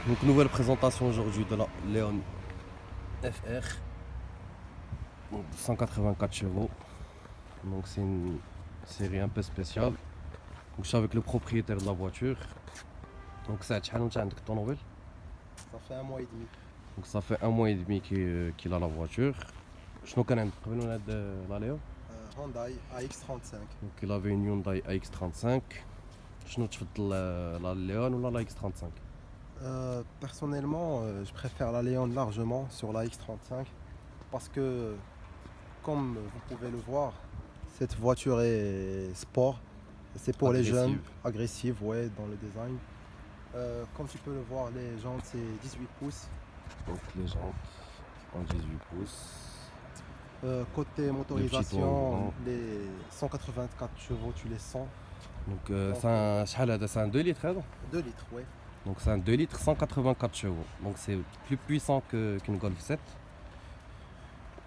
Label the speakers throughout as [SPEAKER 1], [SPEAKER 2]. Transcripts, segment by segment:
[SPEAKER 1] Donc nouvelle présentation aujourd'hui de la Léon FR, donc 184 chevaux. Donc c'est une série un peu spéciale. Donc je suis avec le propriétaire de la voiture. Donc ça شحال وانت عندك الطوموبيل؟
[SPEAKER 2] Ça fait un mois et demi.
[SPEAKER 1] Donc ça fait un mois et demi qu'il a la voiture. شنو كان عندك قبل من هاد لا ليون؟
[SPEAKER 2] Hyundai AX35.
[SPEAKER 1] Donc il avait une Hyundai AX35. شنو تفضل لا ليون ولا لا X35؟
[SPEAKER 2] Personnellement, je préfère la Léon largement sur la X35 parce que, comme vous pouvez le voir, cette voiture est sport. C'est pour les jeunes, agressive, ouais, dans le design. Comme tu peux le voir, les jantes c'est 18 pouces.
[SPEAKER 1] Donc les jantes en 18 pouces.
[SPEAKER 2] Côté motorisation, les 184 chevaux, tu les sens.
[SPEAKER 1] Donc c'est un 2 litres hein?
[SPEAKER 2] 2 litres, ouais.
[SPEAKER 1] Donc c'est un 2 litres 184 chevaux. Donc c'est plus puissant qu'une Golf 7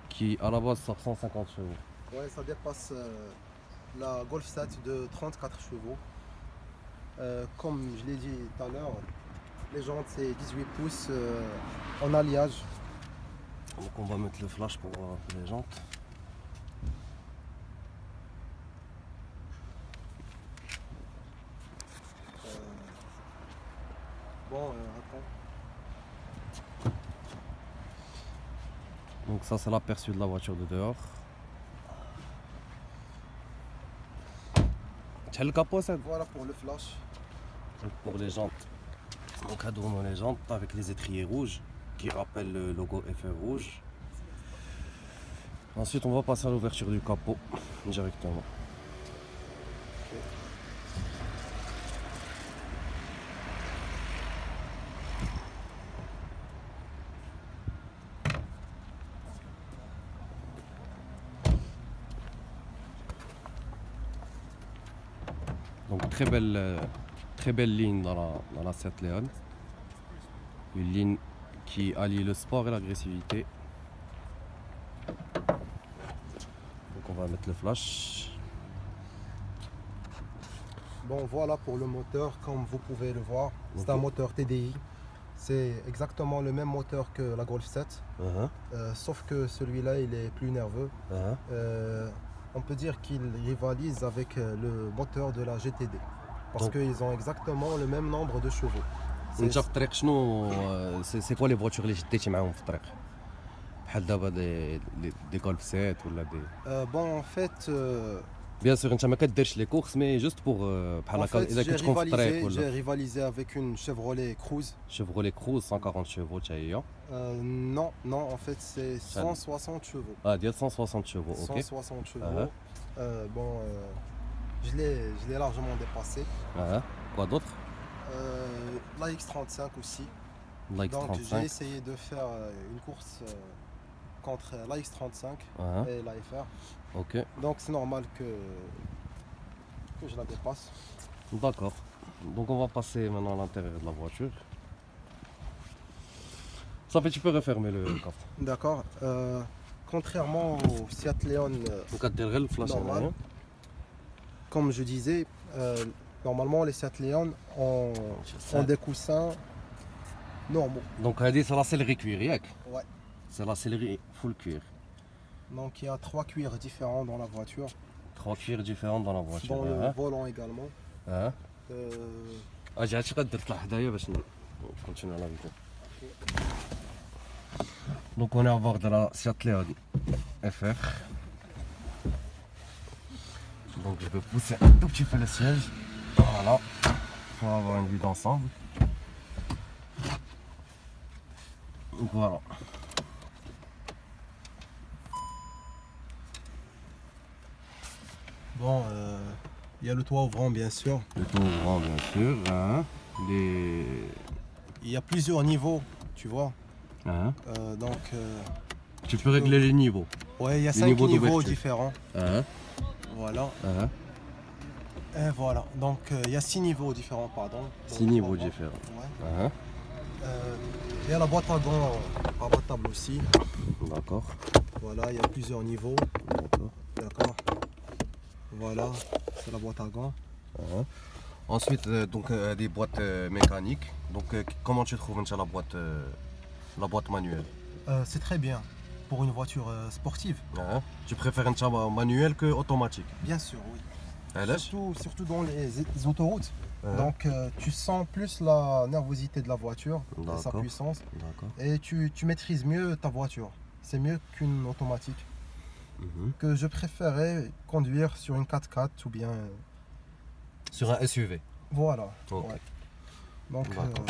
[SPEAKER 1] qui à la base sort 150 chevaux.
[SPEAKER 2] Ouais, ça dépasse la Golf 7 de 34 chevaux. Comme je l'ai dit tout à l'heure, les jantes c'est 18 pouces en alliage.
[SPEAKER 1] Donc on va mettre le flash pour voir les jantes.
[SPEAKER 2] Attends.
[SPEAKER 1] Donc ça c'est l'aperçu de la voiture de dehors. Le capot ça?
[SPEAKER 2] Voilà pour le flash.
[SPEAKER 1] Donc pour les jantes. Donc on a les jantes avec les étriers rouges qui rappellent le logo FR rouge. Ensuite on va passer à l'ouverture du capot directement. Donc très belle ligne dans la Seat Leon. Une ligne qui allie le sport et l'agressivité. Donc on va mettre le flash.
[SPEAKER 2] Bon voilà pour le moteur, comme vous pouvez le voir, c'est un moteur TDI. C'est exactement le même moteur que la Golf 7, sauf que celui-là il est plus nerveux. On peut dire qu'il rivalise avec le moteur de la GTD parce qu'ils ont exactement le même nombre de chevaux.
[SPEAKER 1] انت في الطريق شنو سي كوا لي فواتور اللي شديتي معاهم في الطريق بحال دابا دي غولف 7 ولا دي
[SPEAKER 2] بون ان فيت
[SPEAKER 1] بيان سور انت ما كديرش لي كورس مي جوست بور بحال هكا اذا كتكون في الطريق ولا
[SPEAKER 2] j'ai rivalisé avec une Chevrolet Cruze.
[SPEAKER 1] Chevrolet Cruze 140 chevaux حتى هي
[SPEAKER 2] non en fait c'est 160 chevaux.
[SPEAKER 1] ديال 160 chevaux. OK
[SPEAKER 2] 160 chevaux. Bon je l'ai largement dépassé.
[SPEAKER 1] Quoi d'autre?
[SPEAKER 2] La X35 aussi.
[SPEAKER 1] La X35.
[SPEAKER 2] Donc j'ai essayé de faire une course contre la X35 et la FR.
[SPEAKER 1] OK.
[SPEAKER 2] Donc c'est normal que je la dépasse.
[SPEAKER 1] D'accord. Donc on va passer maintenant à l'intérieur de la voiture. Ça fait, tu peux refermer le coffre.
[SPEAKER 2] D'accord. Contrairement au Seat Leon normal, comme je disais, normalement les Seat Leon ont des coussins normaux.
[SPEAKER 1] Donc c'est la sellerie cuir,
[SPEAKER 2] ouais.
[SPEAKER 1] C'est la sellerie full cuir.
[SPEAKER 2] Donc il y a 3 cuirs différents dans la voiture.
[SPEAKER 1] 3 cuirs différents dans la voiture.
[SPEAKER 2] Dans le volant également.
[SPEAKER 1] اجي هادشي غدرت لحدايا باش نكونتينيو لا فيديو. Donc on est à bord de la Seat Leon FR. Donc je vais pousser un tout petit peu le siège. Voilà. Pour avoir une vue d'ensemble. Donc voilà.
[SPEAKER 2] Bon, il y a le toit ouvrant bien sûr.
[SPEAKER 1] Le toit ouvrant bien sûr.
[SPEAKER 2] Il y a plusieurs niveaux, tu vois. Donc
[SPEAKER 1] tu peux régler les niveaux.
[SPEAKER 2] Ouais, il y a 5 niveaux différents. Voilà. Et voilà. Donc il y a 6 niveaux différents, pardon.
[SPEAKER 1] 6 niveaux différents.
[SPEAKER 2] Ouais. Il y a la boîte à gants abattable aussi.
[SPEAKER 1] D'accord.
[SPEAKER 2] Voilà, il y a plusieurs niveaux. D'accord. Voilà, c'est la boîte à gants.
[SPEAKER 1] Ensuite, donc des boîtes mécaniques. Donc comment tu trouves la boîte manuelle?
[SPEAKER 2] C'est très bien pour une voiture sportive.
[SPEAKER 1] Hein? Tu préfères une chambre manuelle que automatique?
[SPEAKER 2] Bien sûr, oui.
[SPEAKER 1] علاش؟
[SPEAKER 2] Surtout dans les autoroutes.
[SPEAKER 1] Hein?
[SPEAKER 2] Donc tu sens plus la nervosité de la voiture et sa
[SPEAKER 1] D'accord.
[SPEAKER 2] puissance.
[SPEAKER 1] D'accord.
[SPEAKER 2] Et tu maîtrises mieux ta voiture. C'est mieux qu'une automatique. Que je préférais conduire sur une 4x4 ou bien...
[SPEAKER 1] Sur un SUV.
[SPEAKER 2] Voilà.
[SPEAKER 1] Ok.
[SPEAKER 2] Ouais. Donc
[SPEAKER 1] D'accord.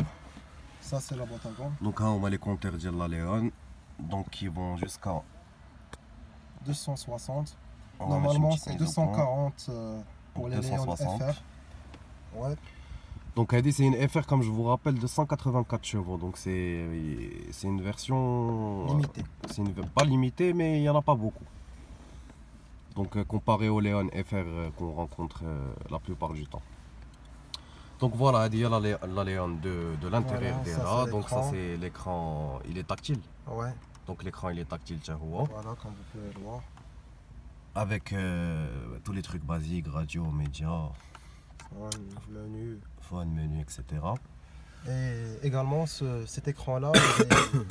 [SPEAKER 2] ça c'est la boîte à gants.
[SPEAKER 1] Donc là, on va les compteurs de la Léon. Donc qui vont jusqu'à
[SPEAKER 2] 260.
[SPEAKER 1] on va
[SPEAKER 2] Normalement
[SPEAKER 1] mettre
[SPEAKER 2] c'est
[SPEAKER 1] une petite mise au point.
[SPEAKER 2] 240 pour les Léon
[SPEAKER 1] 260.
[SPEAKER 2] FR. Ouais.
[SPEAKER 1] Donc c'est une FR comme je vous rappelle de 184 chevaux. Donc c'est une version
[SPEAKER 2] Limitée.
[SPEAKER 1] Pas limitée mais il n'y en a pas beaucoup. Donc comparé au Léon FR qu'on rencontre la plupart du temps. Donc voilà, il y a la Léon de l'intérieur
[SPEAKER 2] Voilà, ça,
[SPEAKER 1] déjà.
[SPEAKER 2] c'est
[SPEAKER 1] Donc ça
[SPEAKER 2] l'écran.
[SPEAKER 1] c'est l'écran, il est tactile.
[SPEAKER 2] Ouais.
[SPEAKER 1] Donc l'écran il est tactile, tiens,
[SPEAKER 2] Voilà, comme vous pouvez le voir.
[SPEAKER 1] avec tous les trucs basiques, radio, médias,
[SPEAKER 2] Ouais, menu.
[SPEAKER 1] phone, menu, etc.
[SPEAKER 2] Et également cet écran-là il est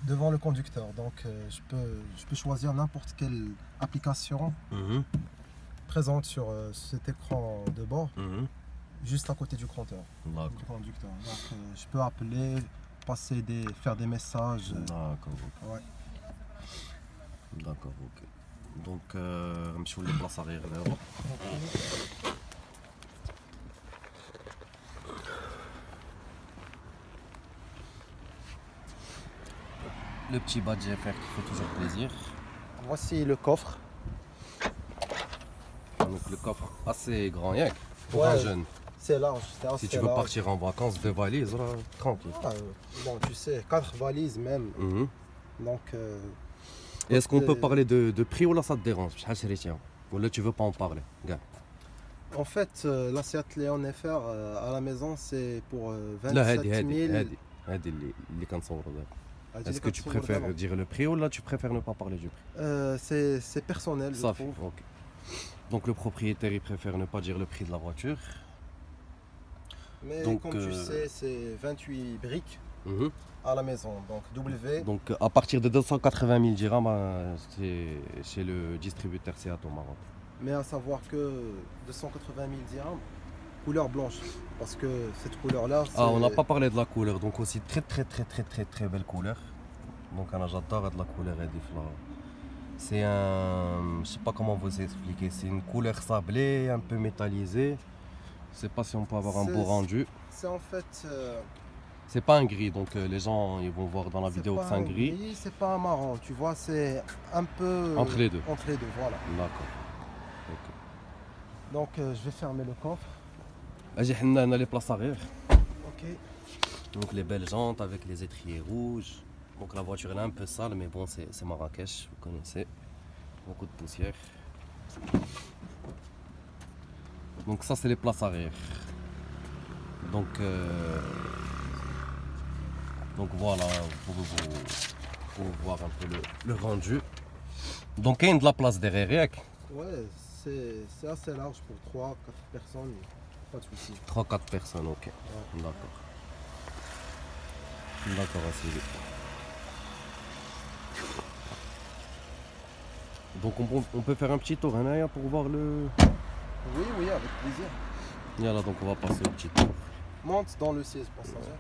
[SPEAKER 2] devant le conducteur. Donc je peux choisir n'importe quelle application présente sur cet écran de bord, juste à côté du compteur.
[SPEAKER 1] D'accord.
[SPEAKER 2] Du conducteur. Donc je peux appeler, faire des messages.
[SPEAKER 1] D'accord, ok.
[SPEAKER 2] Ouais.
[SPEAKER 1] D'accord, ok. Donc, je vous les places arrière d'abord. Le petit badge FR qui fait toujours plaisir.
[SPEAKER 2] Voici le coffre.
[SPEAKER 1] Donc le coffre assez grand, rien que pour
[SPEAKER 2] Ouais.
[SPEAKER 1] un jeune.
[SPEAKER 2] C'est large. C'est assez
[SPEAKER 1] Si tu veux
[SPEAKER 2] large.
[SPEAKER 1] partir en vacances, 2 valises, là, tranquille.
[SPEAKER 2] Ah, bon, tu sais, 4 valises même. Donc
[SPEAKER 1] Et est-ce qu'on peut parler de prix ou là ça te dérange? Ou là tu veux pas en parler? Gars.
[SPEAKER 2] en fait la Seat Leon FR à la maison c'est pour
[SPEAKER 1] لا
[SPEAKER 2] 27
[SPEAKER 1] هادي
[SPEAKER 2] 000.
[SPEAKER 1] هادي اللي كنصوروا دابا. Est-ce que tu préfères dire le prix ou là tu préfères ne pas parler du prix?
[SPEAKER 2] C'est personnel, je
[SPEAKER 1] Ça fait,
[SPEAKER 2] trouve.
[SPEAKER 1] ok. Donc le propriétaire il préfère ne pas dire le prix de la voiture.
[SPEAKER 2] Mais
[SPEAKER 1] Donc,
[SPEAKER 2] comme tu sais, c'est 28 briques
[SPEAKER 1] Mhm.
[SPEAKER 2] à la maison. Donc W.
[SPEAKER 1] Donc à partir de 280 000 dirhams, c'est chez le distributeur Seat au Maroc.
[SPEAKER 2] Mais à savoir que 280 000 dirhams, couleur blanche. Parce que cette couleur-là,
[SPEAKER 1] Ah, on n'a pas parlé de la couleur, donc aussi très belle couleur. Donc j'adore la couleur là. C'est un, je sais pas comment vous expliquer, c'est une couleur sablée, un peu métallisée. Je sais pas si on peut avoir un beau rendu.
[SPEAKER 2] C'est en fait.
[SPEAKER 1] C'est pas un gris, donc les gens ils vont voir dans la vidéo que c'est un gris.
[SPEAKER 2] C'est pas un marron, tu vois, c'est un peu.
[SPEAKER 1] Entre les deux.
[SPEAKER 2] Entre les deux, voilà.
[SPEAKER 1] D'accord. Ok.
[SPEAKER 2] Donc je vais fermer le coffre.
[SPEAKER 1] Vas-y, on a les places arrière.
[SPEAKER 2] Ok.
[SPEAKER 1] Donc les belles jantes avec les étriers rouges. Donc la voiture elle est un peu sale, mais bon, c'est Marrakech, vous connaissez. Beaucoup de poussière. Donc ça c'est les places arrière. Donc voilà, vous pouvez voir un peu le rendu. Donc il y a de la place derrière.
[SPEAKER 2] Ouais, c'est assez large pour 3-4 personnes, pas de souci.
[SPEAKER 1] 3-4 personnes, ok.
[SPEAKER 2] Ouais.
[SPEAKER 1] D'accord. D'accord, assez vite. Donc on peut faire un petit tour hein, pour voir le...
[SPEAKER 2] Oui, oui, avec plaisir.
[SPEAKER 1] Voilà, donc on va passer au petit tour.
[SPEAKER 2] Monte dans le siège passager.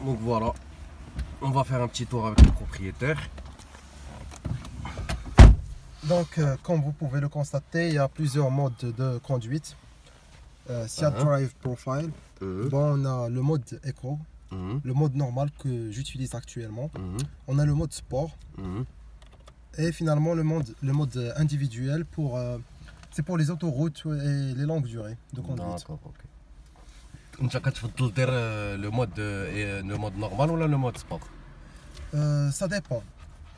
[SPEAKER 1] Donc voilà, on va faire un petit tour avec le propriétaire.
[SPEAKER 2] Donc, comme vous pouvez le constater, il y a plusieurs modes de conduite. Seat Drive Profile. Bon, on a le mode Eco, le mode normal que j'utilise actuellement. On a le mode Sport. Et finalement, le mode individuel c'est pour les autoroutes et les longues durées de conduite.
[SPEAKER 1] D'accord, ok. Tu veux dire le mode normal ou le mode sport?
[SPEAKER 2] Ça dépend.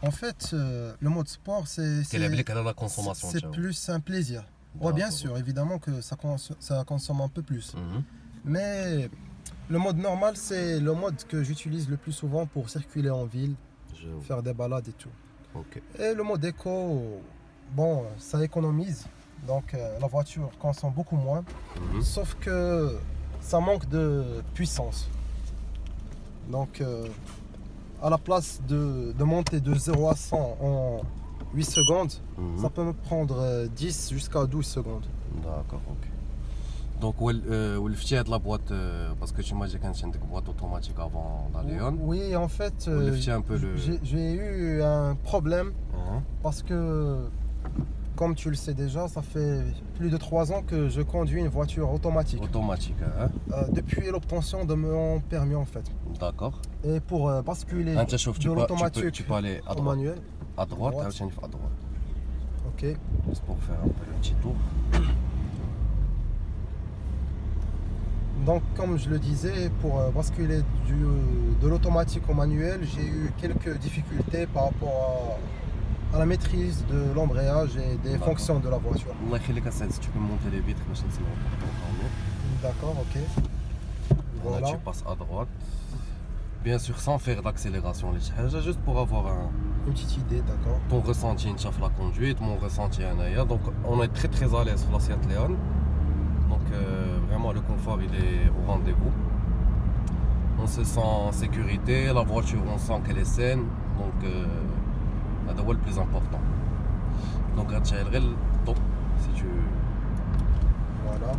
[SPEAKER 2] En fait, le mode sport,
[SPEAKER 1] la consommation.
[SPEAKER 2] C'est plus un plaisir. Ouais, bien sûr, évidemment que ça consomme un peu plus. Mais le mode normal, c'est le mode que j'utilise le plus souvent pour circuler en ville, faire des balades et tout.
[SPEAKER 1] Ok.
[SPEAKER 2] Et le mode éco, Bon, ça économise, donc la voiture consomme beaucoup moins, sauf que ça manque de puissance. Donc à la place de monter de 0 à 100 en 8 secondes, ça peut me prendre 10 jusqu'à 12 secondes.
[SPEAKER 1] D'accord, ok. Donc, où est la boîte, parce que tu m'as dit qu'il y a une boîte automatique avant la Leon.
[SPEAKER 2] Oui, en fait, j'ai eu un problème parce que, comme tu le sais déjà, ça fait plus de 3 ans que je conduis une voiture automatique.
[SPEAKER 1] Automatique, hein?
[SPEAKER 2] Depuis l'obtention de mon permis, en fait.
[SPEAKER 1] D'accord.
[SPEAKER 2] Et pour basculer de l'automatique
[SPEAKER 1] tu peux aller à droite.
[SPEAKER 2] au manuel.
[SPEAKER 1] À droite, à droite.
[SPEAKER 2] Ok.
[SPEAKER 1] Juste pour faire un peu le petit tour.
[SPEAKER 2] Donc, comme je le disais, pour basculer de l'automatique au manuel, j'ai eu quelques difficultés par rapport à la maîtrise de l'embrayage et des fonctions de la voiture.
[SPEAKER 1] Si tu peux monter les vitres,
[SPEAKER 2] d'accord, ok.
[SPEAKER 1] Voilà. Là, tu passes à droite. Bien sûr, sans faire d'accélération, juste pour avoir
[SPEAKER 2] une petite idée, d'accord.
[SPEAKER 1] Ton ressenti, la conduite, mon ressenti, donc on est très à l'aise sur la Seat Leon. Donc vraiment le confort il est au rendez-vous. On se sent en sécurité, la voiture on sent qu'elle est saine, donc c'est le plus important. Donc si tu...
[SPEAKER 2] Voilà.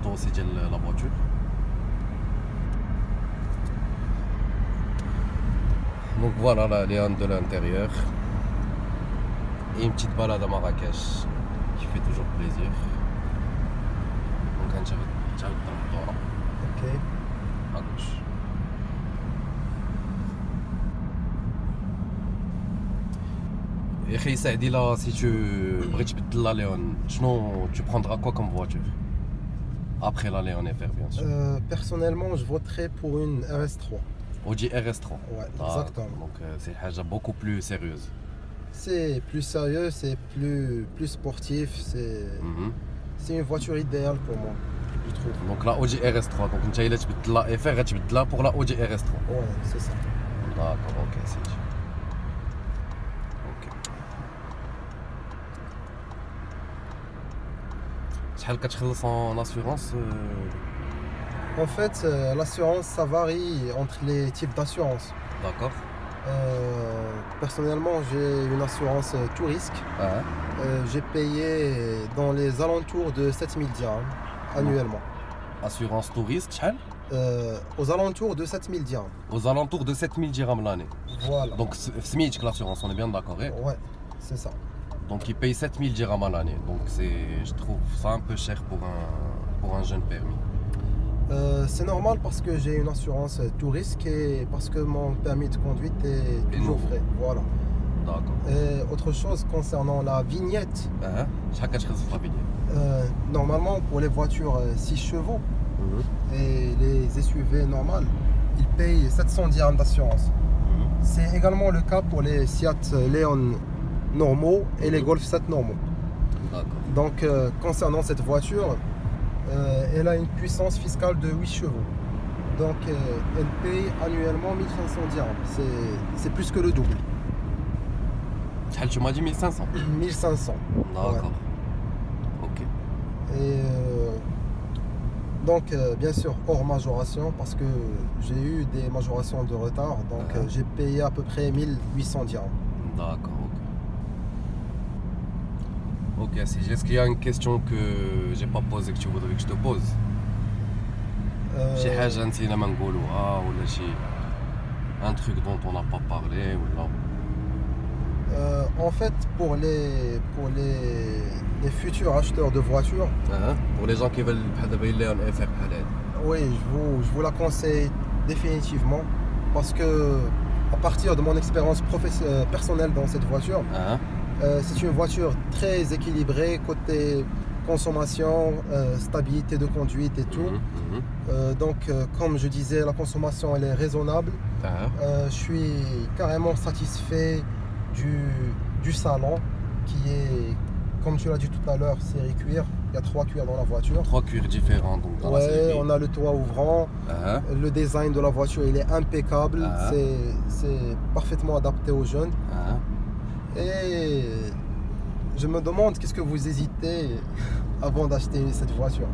[SPEAKER 1] Toi aussi la voiture. Donc voilà la Leon de l'intérieur. Et une petite balade à Marrakech qui fait toujours plaisir. Donc
[SPEAKER 2] ok.
[SPEAKER 1] À gauche. Et Khaïsa, là, si tu veux la Léon, tu prendras quoi comme voiture? Après la Léon FR, bien sûr.
[SPEAKER 2] Personnellement, je voterai pour une RS3.
[SPEAKER 1] Audi RS3.
[SPEAKER 2] Ouais, exactement.
[SPEAKER 1] Donc c'est beaucoup plus sérieuse.
[SPEAKER 2] C'est plus sérieux, c'est plus sportif, c'est une voiture idéale pour moi, je trouve.
[SPEAKER 1] Donc la Audi RS3, donc tu as la FR, tu as pour la Audi RS3.
[SPEAKER 2] Ouais, c'est ça.
[SPEAKER 1] D'accord, ok, c'est dit. شحال كتخلص en assurance?
[SPEAKER 2] En fait, l'assurance ça varie entre les types d'assurance.
[SPEAKER 1] D'accord.
[SPEAKER 2] Personnellement, j'ai une assurance tout risque. J'ai payé dans les alentours de 7000 dirhams annuellement.
[SPEAKER 1] Assurance tout risque, شحال?
[SPEAKER 2] Aux alentours de 7000 dirhams.
[SPEAKER 1] Aux alentours de 7000 dirhams l'année.
[SPEAKER 2] Voilà.
[SPEAKER 1] Donc SMIC l'assurance, on est bien d'accord?
[SPEAKER 2] Ouais, c'est ça.
[SPEAKER 1] Donc il paye 7000 dirhams à l'année. Donc je trouve ça un peu cher pour un jeune permis.
[SPEAKER 2] C'est normal parce que j'ai une assurance tout risque et parce que mon permis de conduite est toujours frais. Voilà.
[SPEAKER 1] D'accord.
[SPEAKER 2] Et autre chose concernant la vignette. Normalement pour les voitures 6 chevaux et les SUV normales, ils payent 700 dirhams d'assurance. C'est également le cas pour les Seat Leon normaux et les Golf 7 normaux. Donc concernant cette voiture, elle a une puissance fiscale de 8 chevaux. Donc elle paye annuellement 1500 dirhams. C'est plus que le double.
[SPEAKER 1] Tu m'as dit 1500?
[SPEAKER 2] 1500.
[SPEAKER 1] D'accord.
[SPEAKER 2] Ouais.
[SPEAKER 1] Ok.
[SPEAKER 2] Et donc bien sûr hors majoration parce que j'ai eu des majorations de retard. Donc j'ai payé à peu près 1800 dirhams.
[SPEAKER 1] D'accord. Ok, est-ce qu'il y a une question que j'ai pas posée que tu voudrais que je te pose? Un truc dont on n'a pas parlé ou là?
[SPEAKER 2] En fait, pour les futurs acheteurs de voitures,
[SPEAKER 1] pour les gens qui veulent faire
[SPEAKER 2] oui, je vous la conseille définitivement parce que à partir de mon expérience personnelle dans cette voiture, c'est une voiture très équilibrée côté consommation, stabilité de conduite et tout. Donc comme je disais, la consommation elle est raisonnable. Je suis carrément satisfait du salon qui est, comme tu l'as dit tout à l'heure, série cuir. Il y a 3 cuirs dans la voiture.
[SPEAKER 1] 3 cuirs différents donc dans la série.
[SPEAKER 2] On a le toit ouvrant. Le design de la voiture il est impeccable. C'est parfaitement adapté aux jeunes. Et je me demande qu'est-ce que vous hésitez avant d'acheter cette voiture.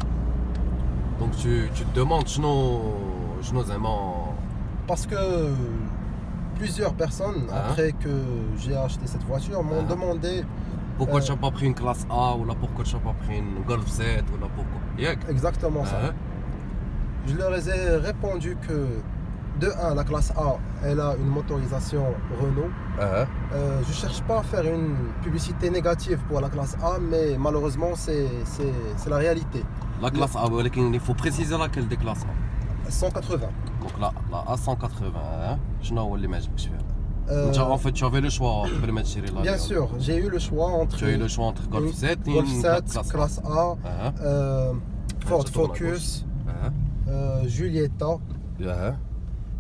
[SPEAKER 1] Donc tu te demandes je n'ose
[SPEAKER 2] Parce que plusieurs personnes, après que j'ai acheté cette voiture, m'ont demandé
[SPEAKER 1] pourquoi tu n'as pas pris une classe A ou là pourquoi tu n'as pas pris une Golf 7 ou là pourquoi.
[SPEAKER 2] Exactement ça. Je leur ai répondu que de 1, la classe A, elle a une motorisation Renault. Je cherche pas à faire une publicité négative pour la classe A, mais malheureusement c'est la réalité.
[SPEAKER 1] La classe A, il faut préciser laquelle des classes A.
[SPEAKER 2] 180.
[SPEAKER 1] Donc la A180, je n'ai pas l'image que je fais. En fait, tu avais le choix de mettre chez la.
[SPEAKER 2] Bien sûr, j'ai eu le choix entre.
[SPEAKER 1] Tu as eu le choix entre Golf 7 et
[SPEAKER 2] Golf 7, classe A, Ford Focus, Giulietta.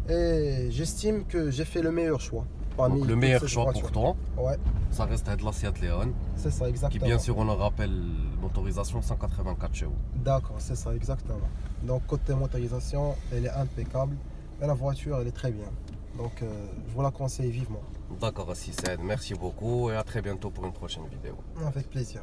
[SPEAKER 2] Et j'estime que j'ai fait le meilleur choix.
[SPEAKER 1] Donc le meilleur choix pour toi,
[SPEAKER 2] ouais.
[SPEAKER 1] Ça reste de la Seat Leon.
[SPEAKER 2] C'est ça, exactement.
[SPEAKER 1] Qui bien sûr, on le rappelle, motorisation 184 chevaux.
[SPEAKER 2] D'accord, c'est ça, exactement. Donc côté motorisation, elle est impeccable. Et la voiture, elle est très bien. Donc je vous la conseille vivement.
[SPEAKER 1] D'accord, Sissed, merci beaucoup et à très bientôt pour une prochaine vidéo.
[SPEAKER 2] Avec plaisir.